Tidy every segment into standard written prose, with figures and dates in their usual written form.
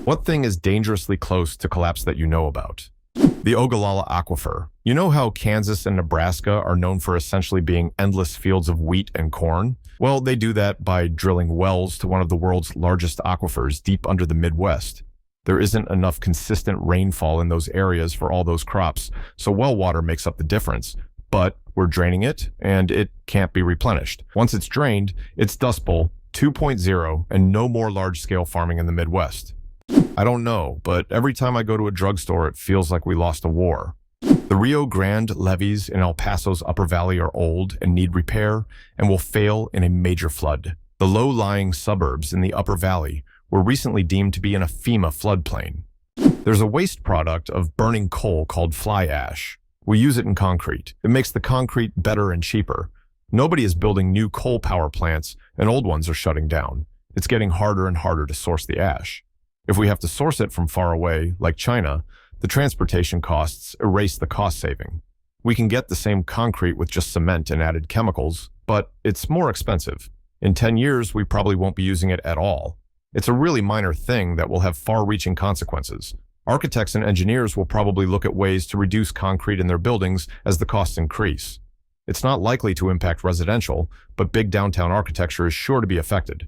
What thing is dangerously close to collapse that you know about? The Ogallala Aquifer. You know how Kansas and Nebraska are known for essentially being endless fields of wheat and corn? Well, they do that by drilling wells to one of the world's largest aquifers deep under the Midwest. There isn't enough consistent rainfall in those areas for all those crops, so well water makes up the difference. But we're draining it, and it can't be replenished. Once it's drained, it's Dust Bowl 2.0 and no more large-scale farming in the Midwest. I don't know, but every time I go to a drugstore, it feels like we lost a war. The Rio Grande levees in El Paso's Upper Valley are old and need repair and will fail in a major flood. The low-lying suburbs in the Upper Valley were recently deemed to be in a FEMA floodplain. There's a waste product of burning coal called fly ash. We use it in concrete. It makes the concrete better and cheaper. Nobody is building new coal power plants, and old ones are shutting down. It's getting harder and harder to source the ash. If we have to source it from far away, like China, the transportation costs erase the cost saving. We can get the same concrete with just cement and added chemicals, but it's more expensive. In 10 years, we probably won't be using it at all. It's a really minor thing that will have far-reaching consequences. Architects and engineers will probably look at ways to reduce concrete in their buildings as the costs increase. It's not likely to impact residential, but big downtown architecture is sure to be affected.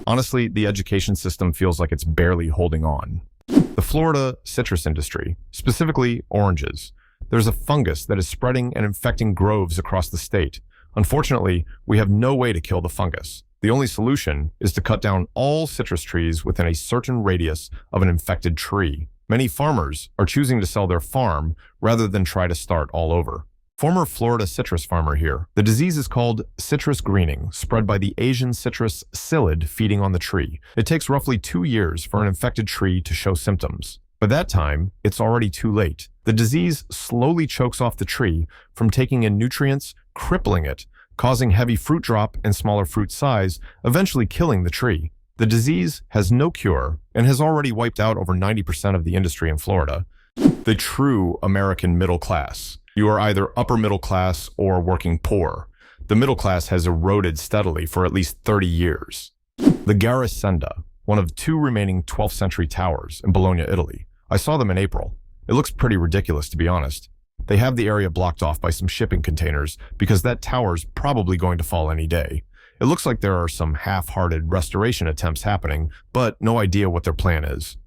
Honestly, the education system feels like it's barely holding on. The Florida citrus industry, specifically oranges. There's a fungus that is spreading and infecting groves across the state. Unfortunately, we have no way to kill the fungus. The only solution is to cut down all citrus trees within a certain radius of an infected tree. Many farmers are choosing to sell their farm rather than try to start all over. Former Florida citrus farmer here. The disease is called citrus greening, spread by the Asian citrus psyllid feeding on the tree. It takes roughly 2 years for an infected tree to show symptoms. By that time, it's already too late. The disease slowly chokes off the tree from taking in nutrients, crippling it, causing heavy fruit drop and smaller fruit size, eventually killing the tree. The disease has no cure and has already wiped out over 90% of the industry in Florida. The true American middle class. You are either upper middle class or working poor. The middle class has eroded steadily for at least 30 years. The Garisenda, one of 2 remaining 12th century towers in Bologna, Italy. I saw them in April. It looks pretty ridiculous, to be honest. They have the area blocked off by some shipping containers because that tower's probably going to fall any day. It looks like there are some half-hearted restoration attempts happening, but no idea what their plan is.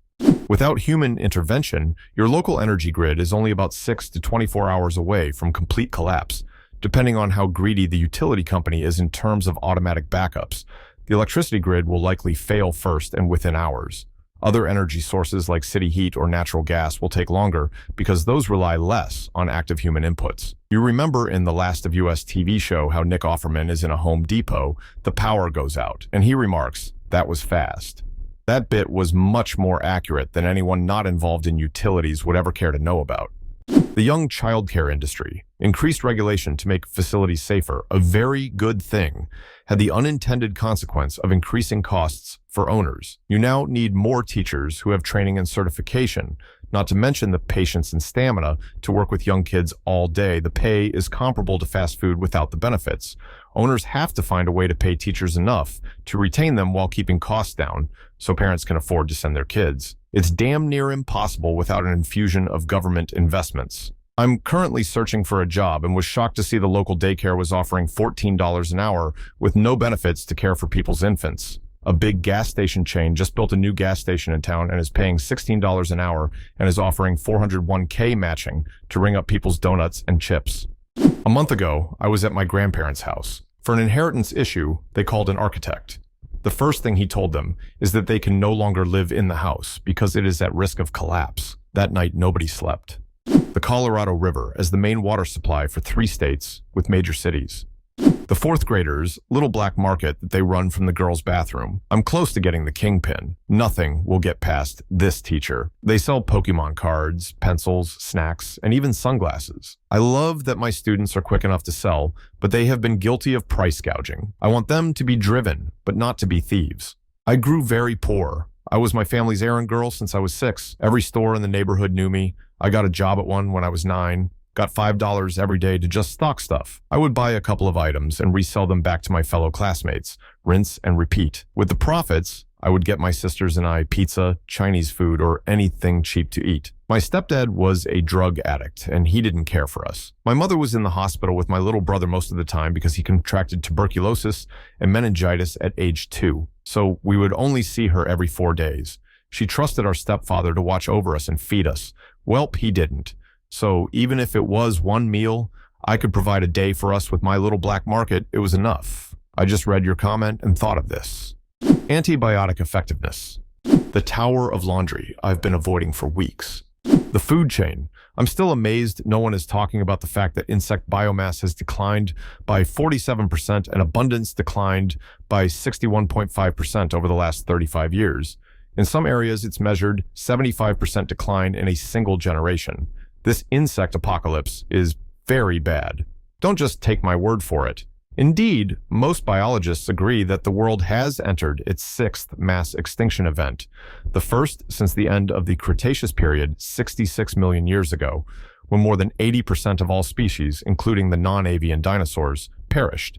Without human intervention, your local energy grid is only about 6 to 24 hours away from complete collapse, depending on how greedy the utility company is in terms of automatic backups. The electricity grid will likely fail first and within hours. Other energy sources like city heat or natural gas will take longer because those rely less on active human inputs. You remember in the Last of Us TV show how Nick Offerman is in a Home Depot, the power goes out, and he remarks, "That was fast." That bit was much more accurate than anyone not involved in utilities would ever care to know about. The young childcare industry. Increased regulation to make facilities safer, a very good thing, had the unintended consequence of increasing costs for owners. You now need more teachers who have training and certification, not to mention the patience and stamina to work with young kids all day. The pay is comparable to fast food without the benefits. Owners have to find a way to pay teachers enough to retain them while keeping costs down so parents can afford to send their kids. It's damn near impossible without an infusion of government investments. I'm currently searching for a job and was shocked to see the local daycare was offering $14 an hour with no benefits to care for people's infants. A big gas station chain just built a new gas station in town and is paying $16 an hour and is offering $401k matching to ring up people's donuts and chips. A month ago, I was at my grandparents' house. For an inheritance issue, they called an architect. The first thing he told them is that they can no longer live in the house because it is at risk of collapse. That night, nobody slept. The Colorado River as the main water supply for 3 states with major cities. The 4th graders' little black market that they run from the girls' bathroom. I'm close to getting the kingpin. Nothing will get past this teacher. They sell Pokemon cards, pencils, snacks, and even sunglasses. I love that my students are quick enough to sell, but they have been guilty of price gouging. I want them to be driven, but not to be thieves. I grew very poor. I was my family's errand girl since I was 6. Every store in the neighborhood knew me. I got a job at one when I was 9. Got $5 every day to just stock stuff. I would buy a couple of items and resell them back to my fellow classmates. rinse, and repeat. With the profits, I would get my sisters and I pizza, Chinese food, or anything cheap to eat. My stepdad was a drug addict, and he didn't care for us. My mother was in the hospital with my little brother most of the time because he contracted tuberculosis and meningitis at age 2, so we would only see her every 4 days. She trusted our stepfather to watch over us and feed us. Welp, he didn't. So even if it was one meal I could provide a day for us with my little black market, it was enough. I just read your comment and thought of this. Antibiotic effectiveness. The Tower of Laundry I've been avoiding for weeks. The food chain. I'm still amazed no one is talking about the fact that insect biomass has declined by 47% and abundance declined by 61.5% over the last 35 years. In some areas, it's measured 75% decline in a single generation. This insect apocalypse is very bad. Don't just take my word for it. Indeed, most biologists agree that the world has entered its 6th mass extinction event, the first since the end of the Cretaceous period 66 million years ago, when more than 80% of all species, including the non-avian dinosaurs, perished.